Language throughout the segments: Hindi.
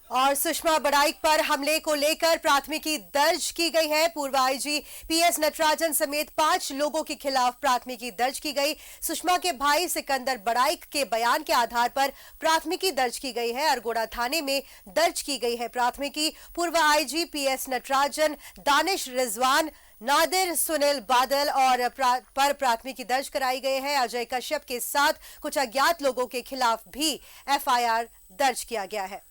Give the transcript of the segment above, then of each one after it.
और सुषमा बड़ाइक पर हमले को लेकर प्राथमिकी दर्ज की गई है। पूर्व आईजी पीएस नटराजन समेत 5 लोगों के खिलाफ प्राथमिकी दर्ज की गई। सुषमा के भाई सिकंदर बड़ाइक के बयान के आधार पर प्राथमिकी दर्ज की गई है। अरगोड़ा थाने में दर्ज की गई है प्राथमिकी। पूर्व आईजी पीएस नटराजन, दानिश रिजवान, नादिर, सुनील बादल और पर प्राथमिकी दर्ज कराई गई है। अजय कश्यप के साथ कुछ अज्ञात लोगों के खिलाफ भी एफआईआर दर्ज किया गया है।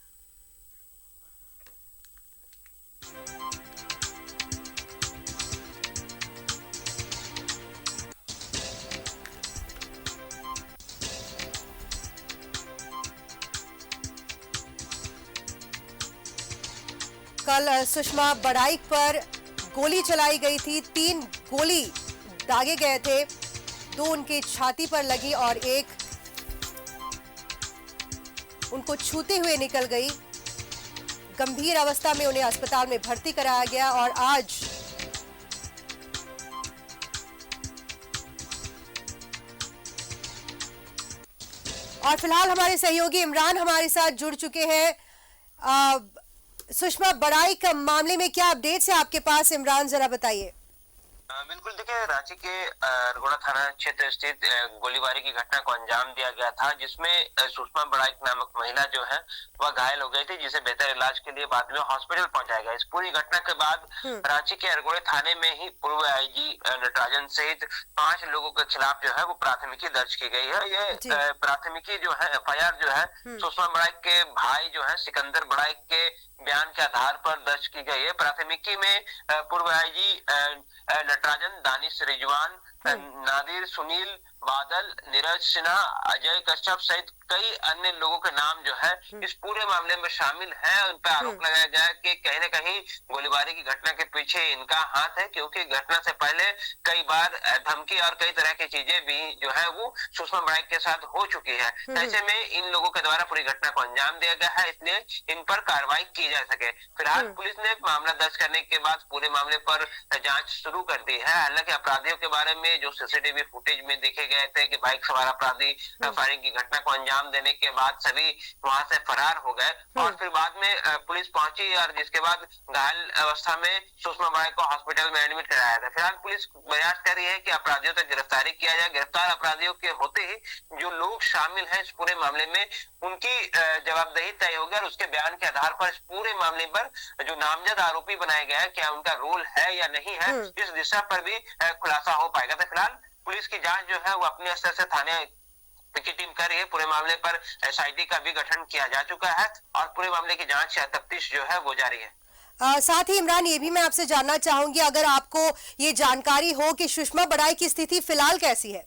कल सुषमा बड़ाइक पर गोली चलाई गई थी। 3 गोली दागे गए थे, 2 उनकी छाती पर लगी और एक उनको छूते हुए निकल गई। गंभीर अवस्था में उन्हें अस्पताल में भर्ती कराया गया और आज फिलहाल हमारे सहयोगी इमरान हमारे साथ जुड़ चुके हैं। सुषमा बड़ाइक मामले में क्या अपडेट्स है आपके पास, इमरान जरा बताइए। बिल्कुल, देखिए, रांची के अरगोड़ा थाना क्षेत्र स्थित गोलीबारी की घटना को अंजाम दिया गया था, जिसमें सुषमा बड़ाइक नामक महिला जो है वह घायल हो गई थी, जिसे बेहतर इलाज के लिए बाद में हॉस्पिटल पहुंचाया गया। इस पूरी घटना के बाद रांची के अरगोड़ा थाने में ही पूर्व आईजी नटराजन सहित 5 लोगों के खिलाफ जो है वो प्राथमिकी दर्ज की गई है। ये प्राथमिकी जो है, एफआईआर जो है, सुषमा बड़ाइक के भाई जो है सिकंदर बड़ाइक के बयान के आधार पर दर्ज की गई है। प्राथमिकी में पूर्व आईजी नटराजन, दानिश रिजवान, नादिर, सुनील बादल, नीरज सिन्हा, अजय कश्यप सहित कई अन्य लोगों के नाम जो है इस पूरे मामले में शामिल हैं। उन पर आरोप लगाया गया है कि कहीं न कहीं गोलीबारी की घटना के पीछे इनका हाथ है, क्योंकि घटना से पहले कई बार धमकी और कई तरह की चीजें भी जो है वो सुषमा बड़ाइक के साथ हो चुकी है। ऐसे में इन लोगों के द्वारा पूरी घटना को अंजाम दिया गया है, इसलिए इन पर कार्रवाई की जा सके। फिलहाल पुलिस ने मामला दर्ज करने के बाद पूरे मामले पर जांच शुरू कर दी है। हालांकि अपराधियों के बारे में जो सीसीटीवी फुटेज में देखे गए थे कि बाइक सवार अपराधी फायरिंग की घटना को अंजाम देने के बाद सभी वहां से फरार हो गए और फिर बाद में पुलिस पहुंची और जिसके बाद घायल अवस्था में सुषमा बड़ाइक को हॉस्पिटल में एडमिट कराया था। फिलहाल पुलिस प्रयास कर रही है कि अपराधियों तक गिरफ्तारी किया जाए। गिरफ्तार अपराधियों के होते ही जो लोग शामिल हैं इस पूरे मामले में उनकी जवाबदेही तय होगी और उसके बयान के आधार पर इस पूरे मामले पर जो नामजद आरोपी बनाया गया है क्या उनका रोल है या नहीं है, इस दिशा पर भी खुलासा हो पाएगा। तो फिलहाल पुलिस की जांच जो है वो अपने स्तर से थाने की टीम कर रही है। पूरे मामले पर एसआईटी का भी गठन किया जा चुका है और पूरे मामले की जांच या तफ्तीश जो है वो जारी है। साथ ही इमरान, ये भी मैं आपसे जानना चाहूंगी, अगर आपको ये जानकारी हो कि सुषमा बड़ाइक की स्थिति फिलहाल कैसी है।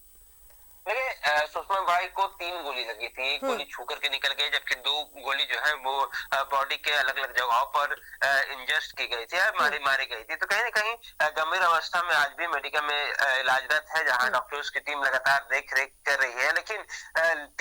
देखिए, सुषमा बड़ाइक को 3 गोली लगी थी। एक गोली छू करके निकल गई, जबकि 2 गोली जो है वो बॉडी के अलग अलग जगहों पर इंजस्ट की गई थी, मारी गई थी। तो कहीं ना कहीं गंभीर अवस्था में आज भी मेडिकल में इलाजरत है, जहां डॉक्टर्स की टीम लगातार देख रेख कर रही है। लेकिन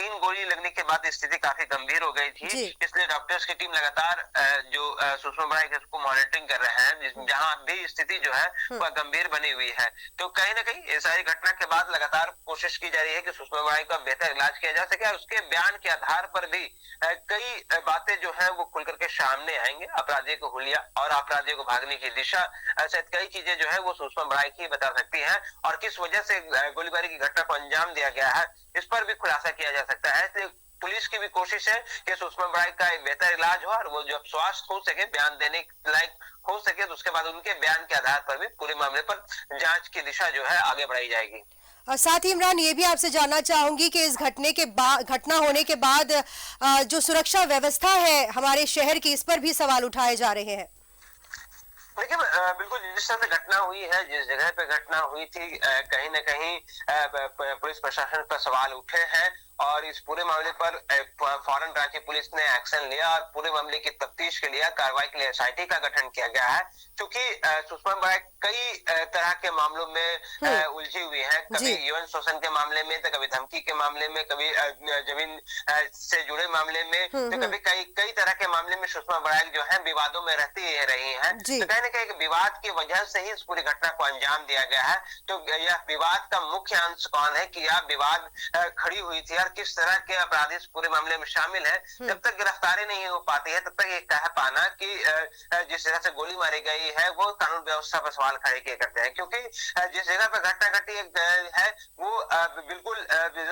3 गोली लगने के बाद स्थिति काफी गंभीर हो गई थी, इसलिए डॉक्टर्स की टीम लगातार जो सुषमा बड़ाइक को मॉनिटरिंग कर रहे हैं, जहाँ भी स्थिति जो है वह गंभीर बनी हुई है। तो कहीं ना कहीं इस सारी घटना के बाद लगातार कोशिश की जा रही है कि सुषमा बड़ाइक का बेहतर इलाज किया जा सके और उसके बयान के आधार पर भी कई बातें जो है वो खुल करके सामने आएंगे। अपराधियों को हुलिया और अपराधियों को भागने की दिशा, ऐसे कई चीजें जो है वो सुषमा बड़ाइक ही बता सकती हैं और किस वजह से गोलीबारी की घटना को अंजाम दिया गया है, इस पर भी खुलासा किया जा सकता है। इसलिए पुलिस की भी कोशिश है कि सुषमा बड़ाइक का एक बेहतर इलाज हो और वो जब स्वस्थ हो सके, बयान देने लायक हो सके, तो उसके बाद उनके बयान के आधार पर भी पूरे मामले पर जांच की दिशा जो है आगे बढ़ाई जाएगी। और साथ ही इमरान, ये भी आपसे जानना चाहूंगी कि इस घटना होने के बाद जो सुरक्षा व्यवस्था है हमारे शहर की, इस पर भी सवाल उठाए जा रहे हैं। देखिए, बिल्कुल जिस तरह से घटना हुई है, जिस जगह पे घटना हुई थी, कहीं न कहीं पुलिस प्रशासन पर सवाल उठे हैं और इस पूरे मामले पर फौरन रांची पुलिस ने एक्शन लिया और पूरे मामले की तफ्तीश के लिए, कार्रवाई के लिए एसआईटी का गठन किया गया है। क्योंकि सुषमा बड़ाइक कई तरह के मामलों में उलझी हुई है, कभी यौन शोषण के मामले में, तो कभी धमकी के मामले में, कभी जमीन से जुड़े मामले में, तो कभी कई तरह के मामले में सुषमा बड़ाइक जो है विवादों में रहती रही है। तो कहीं न कहीं विवाद की वजह से ही इस पूरी घटना को अंजाम दिया गया है। तो यह विवाद का मुख्य अंश कौन है कि यह विवाद खड़ी हुई थी और किस तरह के अपराधी इस पूरे मामले में शामिल है, जब तक गिरफ्तारी नहीं हो पाती है तब तक ये कह पाना कि जिस जगह से गोली मारी गई है वो कानून व्यवस्था पर सवाल खड़े किए करते हैं, क्योंकि जिस जगह पर घटना घटी है वो बिल्कुल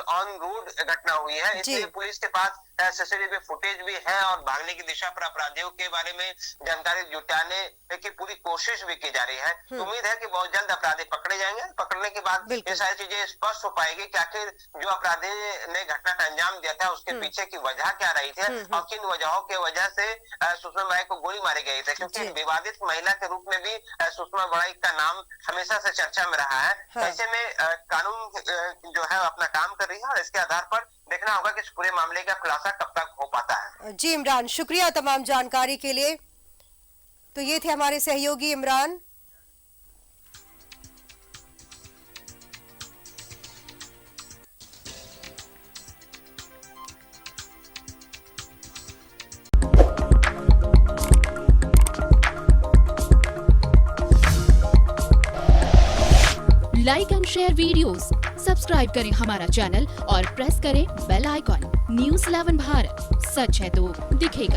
ऑन रोड घटना हुई है, इसलिए पुलिस के पास सीसीटीवी फुटेज भी है और भागने की दिशा पर अपराधियों के बारे में जानकारी जुटाने की पूरी कोशिश भी की जा रही है। तो उम्मीद है कि बहुत जल्द अपराधी पकड़े जाएंगे। पकड़ने के बाद ये सारी चीजें स्पष्ट हो पाएगी कि आखिर जो अपराधी ने घटना का अंजाम दिया था उसके पीछे की वजह क्या रही थी और किन वजहों की वजह से सुषमा बड़ाइक को गोली मारी गई थी, क्योंकि विवादित महिला के रूप में भी सुषमा बड़ाइक का नाम हमेशा से चर्चा में रहा है। ऐसे में कानून जो है अपना काम कर रही है और इसके आधार पर देखना होगा कि इस पूरे मामले का खुलासा कब तक हो पाता है। जी इमरान, शुक्रिया तमाम जानकारी के लिए। तो ये थे हमारे सहयोगी Imran. Like and share videos, subscribe करें हमारा चैनल और प्रेस करें बेल आइकॉन। न्यूज़ 11 भारत, सच है तो दिखेगा।